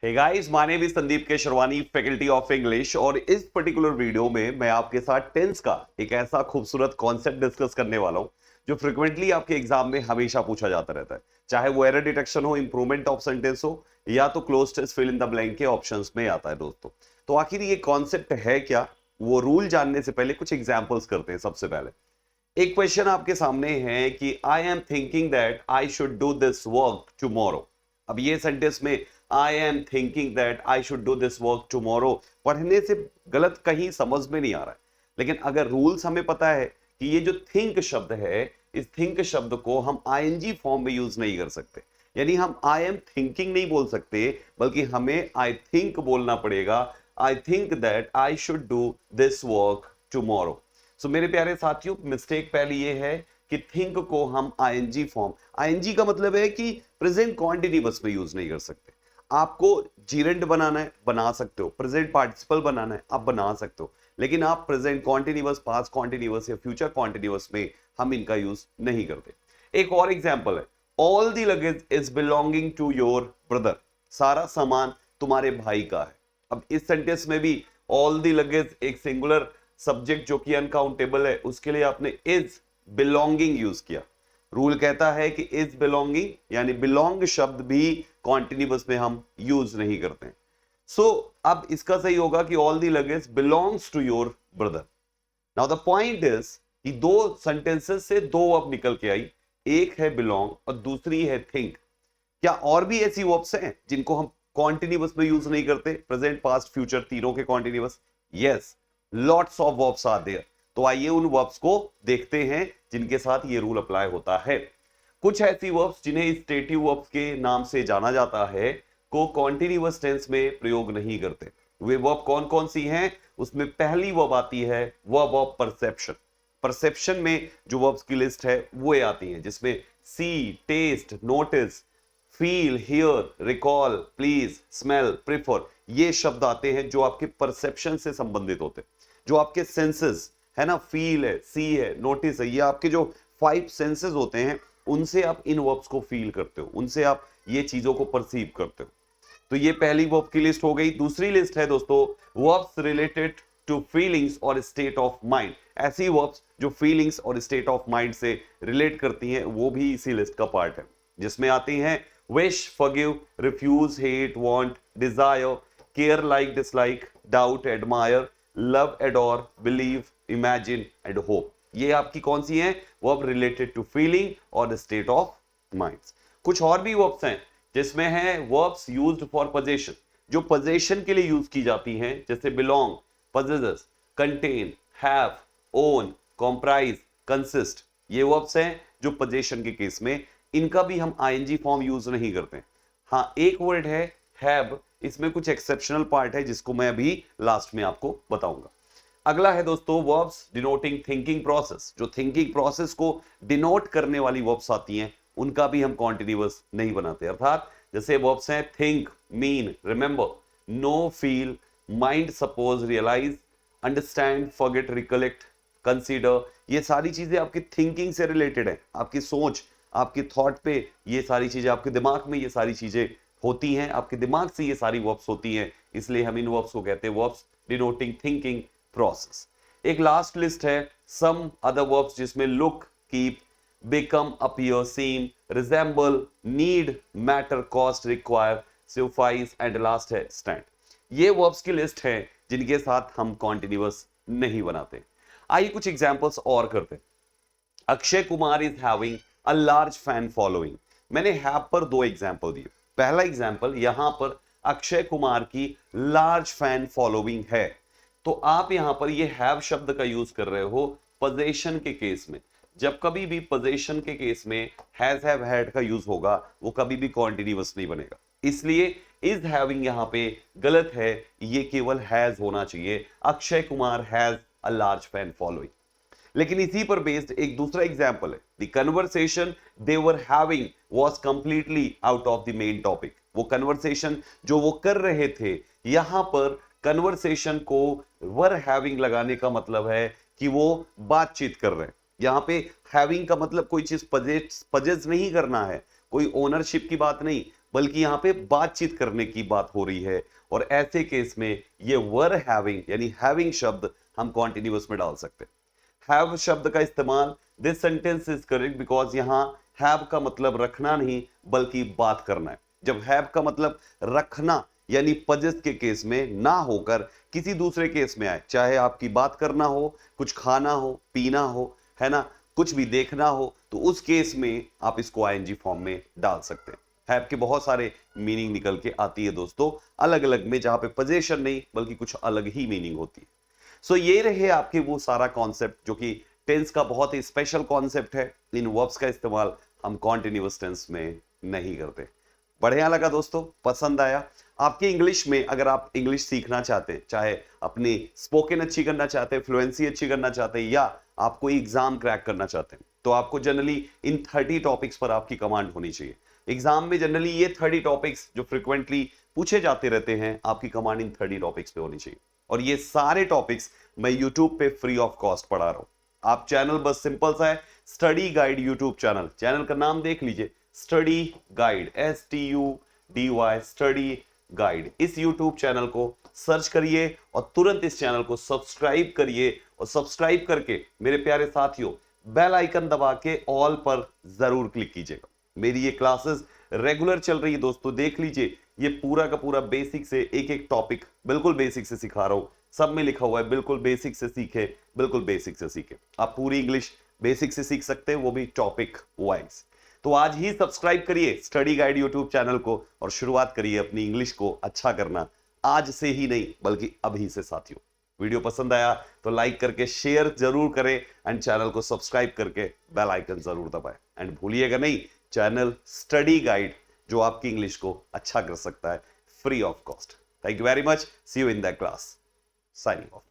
Hey guys, my name is Sandeep K Sharvani, faculty of English. और इस particular video में मैं आपके साथ टेंस का एक ऐसा खूबसूरत कॉन्सेप्ट डिस्कस करने वाला हूं जो फ्रिक्वेंटली आपके एग्जाम में हमेशा पूछा जाता रहता है। चाहे वो एरर डिटेक्शन हो, इंप्रूवमेंट ऑफ सेंटेंस हो, या तो cloze test fill in the blank के ऑप्शंस में आता है दोस्तों। तो आखिर ये कॉन्सेप्ट है क्या, वो रूल जानने से पहले कुछ एग्जाम्पल्स करते हैं। सबसे पहले एक क्वेश्चन आपके सामने है कि I am thinking that I should do this work tomorrow. अब ये सेंटेंस में I am thinking that I should do this work tomorrow पढ़ने से गलत कहीं समझ में नहीं आ रहा है। लेकिन अगर रूल्स हमें पता है कि ये जो थिंक शब्द है, इस थिंक शब्द को हम आईएनजी फॉर्म में यूज नहीं कर सकते। यानी हम आई एम थिंकिंग नहीं बोल सकते, बल्कि हमें आई थिंक बोलना पड़ेगा। I think that I should do this work tomorrow. So मेरे प्यारे साथियों, मिस्टेक पहली ये है कि थिंक को हम आईएनजी फॉर्म, आईएनजी का मतलब है कि प्रेजेंट कॉन्टिन्यूअस में यूज नहीं कर सकते। आपको जीरेंड बनाना है, बना सकते हो। प्रेजेंट पार्टिसिपल बनाना है, आप बना सकते हो। लेकिन आप प्रेजेंट कॉन्टिन्यूअस, पास्ट कॉन्टिन्यूअस या फ्यूचर कॉन्टिन्यूअस में हम इनका यूज नहीं करते। एक और एग्जांपल है, all the luggage is belonging to your brother. सारा सामान तुम्हारे भाई का है। अब इस सेंटेंस में भी ऑल द लगेज एक सिंगुलर सब्जेक्ट जो कि अनकाउंटेबल है, उसके लिए आपने इज बिलोंगिंग यूज किया। रूल कहता है कि इज बिलोंगिंग यानी बिलोंग शब्द भी कॉन्टिन्यूअस में हम यूज नहीं करते। सो अब इसका सही होगा कि all the luggage belongs to your brother. Now the point is कि दो सेंटेंसेस से दो वर्ब निकल के आई, एक है बिलोंग और दूसरी है थिंक। क्या और भी ऐसी वर्ब्स हैं जिनको हम कॉन्टिन्यूअस में यूज नहीं करते, प्रेजेंट पास्ट फ्यूचर तीनों के continuous? Yes, lots of verbs are there. तो आइए उन वर्ब्स को देखते हैं जिनके साथ ये रूल अप्लाई होता है। कुछ ऐसी वर्ब्स जिन्हें स्टेटिव वर्ब्स के नाम से जाना जाता है को कॉन्टिन्यूअस टेंस में प्रयोग नहीं करते। वे वर्ब कौन कौन सी हैं? उसमें पहली वर्ब आती है वर्ब ऑफ परसेप्शन। परसेप्शन में जो वर्ब्स की लिस्ट है वो ये आती है, जिसमें see, taste, notice, feel, hear, recall, please, smell, prefer, ये शब्द आते हैं जो आपके परसेप्शन से संबंधित होते हैं। जो आपके सेंसेस है ना, फील है, सी है, नोटिस है, ये आपके जो 5 सेंसेस होते हैं, उनसे आप इन वर्ब्स को फील करते हो, उनसे आप ये चीजों को परसीव करते हो। तो ये पहली वर्ब की लिस्ट हो गई। दूसरी लिस्ट है दोस्तों वर्ब्स रिलेटेड टू फीलिंग्स और स्टेट ऑफ माइंड। ऐसी वर्ब्स जो फीलिंग्स और स्टेट ऑफ माइंड से रिलेट करती हैं, वो भी इसी लिस्ट का पार्ट है, जिसमें आती हैं wish, forgive, refuse, hate, want, desire, care, like, dislike, doubt, admire, love, adore, believe, imagine and hope. ये आपकी कौन सी हैं? वर्ब रिलेटेड टू फीलिंग और स्टेट ऑफ माइंड। कुछ और भी वर्ब्स हैं जिसमें है वर्ब्स यूज्ड फॉर पोजेशन, जो पोजेशन के लिए यूज की जाती हैं, जैसे belong, possesses, contain, have, own, comprise, consist. ये वर्ब्स हैं जो पोजेशन के केस में, इनका भी हम आईएनजी फॉर्म यूज नहीं करते। हाँ, एक वर्ड है हैव, इसमें कुछ एक्सेप्शनल पार्ट है जिसको मैं अभी लास्ट में आपको बताऊंगा। अगला है दोस्तों वर्ब्स डिनोटिंग थिंकिंग प्रोसेस। जो थिंकिंग प्रोसेस को डिनोट करने वाली वर्ब्स आती हैं, उनका भी हम कॉन्टिन्यूअस नहीं बनाते। अर्थात जैसे वर्ब्स हैं think, mean, remember, know, feel, mind, suppose, realise, understand, forget, recollect, consider. ये सारी चीजें आपकी थिंकिंग से रिलेटेड है, आपकी सोच, आपकी थॉट पे ये सारी चीजें, आपके दिमाग में ये सारी चीजें होती हैं, आपके दिमाग से ये सारी वर्ब्स होती हैं, इसलिए हम इन वर्ब्स को कहते हैं वर्ब्स डिनोटिंग थिंकिंग प्रोसेस। एक लास्ट लिस्ट है सम अदर वर्ब्स, जिसमें look, keep, become, appear, seem, resemble, need, matter, cost, require, suffice and last है stand। ये verbs की लिस्ट है जिनके साथ हम कॉन्टिन्यूअस नहीं बनाते। आइए कुछ एग्जांपल्स और करते हैं। Akshay Kumar is having a large fan following. मैंने हैव पर दो एग्जांपल दिए। पहला एग्जांपल यहां पर अक्षय कुमार की लार्ज फैन फॉलोइंग है, तो आप यहां पर ये हैव शब्द का यूज कर रहे हो पोजेशन के केस में। जब कभी भी पोजेशन के केस में हैज, हैव, हैड का यूज होगा, वो कभी भी कॉन्टिन्यूअस नहीं बनेगा। इसलिए इज हैविंग यहां पे गलत है, ये केवल हैज होना चाहिए। Akshay Kumar has a large fan following. लेकिन इसी पर बेस्ड एक दूसरा एग्जांपल है, the conversation they were having was completely out of the main topic. वो कन्वर्सेशन जो वो कर रहे थे, यहां पर कन्वर्सेशन को वर हैविंग लगाने का मतलब है कि वो बातचीत कर रहे हैं। यहां पे हैविंग का मतलब कोई चीज पजेस नहीं करना है, कोई ओनरशिप की बात नहीं, बल्कि यहाँ पे बातचीत करने की बात हो रही है, और ऐसे केस में ये वर हैविंग यानी हैविंग शब्द हम कॉन्टिन्यूअस में डाल सकते हैं। हैव शब्द का इस्तेमाल, this sentence is correct because यहां हैव का मतलब रखना नहीं बल्कि बात करना है। जब हैव का मतलब रखना यानी पजेस्ट के केस में ना होकर किसी दूसरे केस में आए, चाहे आपकी बात करना हो, कुछ खाना हो, पीना हो, है ना, कुछ भी देखना हो, तो उस केस में आप इसको आईएनजी फॉर्म में डाल सकते हैं। हैव के बहुत सारे मीनिंग निकल के आती है दोस्तों, अलग अलग में, जहां पे पोजीशन नहीं बल्कि कुछ अलग ही मीनिंग होती है। सो ये रहे आपके वो सारा कॉन्सेप्ट जो कि टेंस का बहुत ही स्पेशल कॉन्सेप्ट है। इन वर्ब्स का इस्तेमाल हम कॉन्टिन्यूअस टेंस में नहीं करते। बढ़िया लगा दोस्तों, पसंद आया? आपकी इंग्लिश में अगर आप इंग्लिश सीखना चाहते हैं, चाहे अपनी स्पोकन अच्छी करना चाहते हैं, फ्लुएंसी अच्छी करना चाहते हैं, या आप कोई एग्जाम क्रैक करना चाहते हैं, तो आपको जनरली इन 30 टॉपिक्स पर आपकी कमांड होनी चाहिए। एग्जाम में जनरली ये 30 टॉपिक्स जो फ्रिक्वेंटली पूछे जाते रहते हैं, आपकी कमांड इन 30 टॉपिक्स पे होनी चाहिए। और ये सारे टॉपिक्स मैं यूट्यूब पे फ्री ऑफ कॉस्ट पढ़ा रहा हूं। आप चैनल बस सिंपल सा है, study guide YouTube channel, channel का नाम देख लीजिए, study guide, STUDY, study guide. इस यूट्यूब चैनल को सर्च करिए और तुरंत इस चैनल को सब्सक्राइब करिए, और सब्सक्राइब करके मेरे प्यारे साथियों बेल आइकन दबा के ऑल पर जरूर क्लिक कीजिएगा। मेरी ये क्लासेस रेगुलर चल रही है दोस्तों, देख लीजिए, ये पूरा का पूरा बेसिक से एक एक टॉपिक बिल्कुल बेसिक से सिखा रहा हूं। सब में लिखा हुआ है बिल्कुल बेसिक से सीखे, बिल्कुल बेसिक से सीखे। आप पूरी इंग्लिश बेसिक से सीख सकते हैं, वो भी टॉपिक वाइज। तो आज ही सब्सक्राइब करिए स्टडी गाइड यूट्यूब चैनल को और शुरुआत करिए अपनी इंग्लिश को अच्छा करना, आज से ही नहीं बल्कि अभी से साथियों। वीडियो पसंद आया तो लाइक करके शेयर जरूर करें, एंड चैनल को सब्सक्राइब करके बेल आइकन जरूर दबाएं। एंड भूलिएगा नहीं, चैनल स्टडी गाइड जो आपकी इंग्लिश को अच्छा कर सकता है, free of cost. Thank you very much, see you in that class, signing of.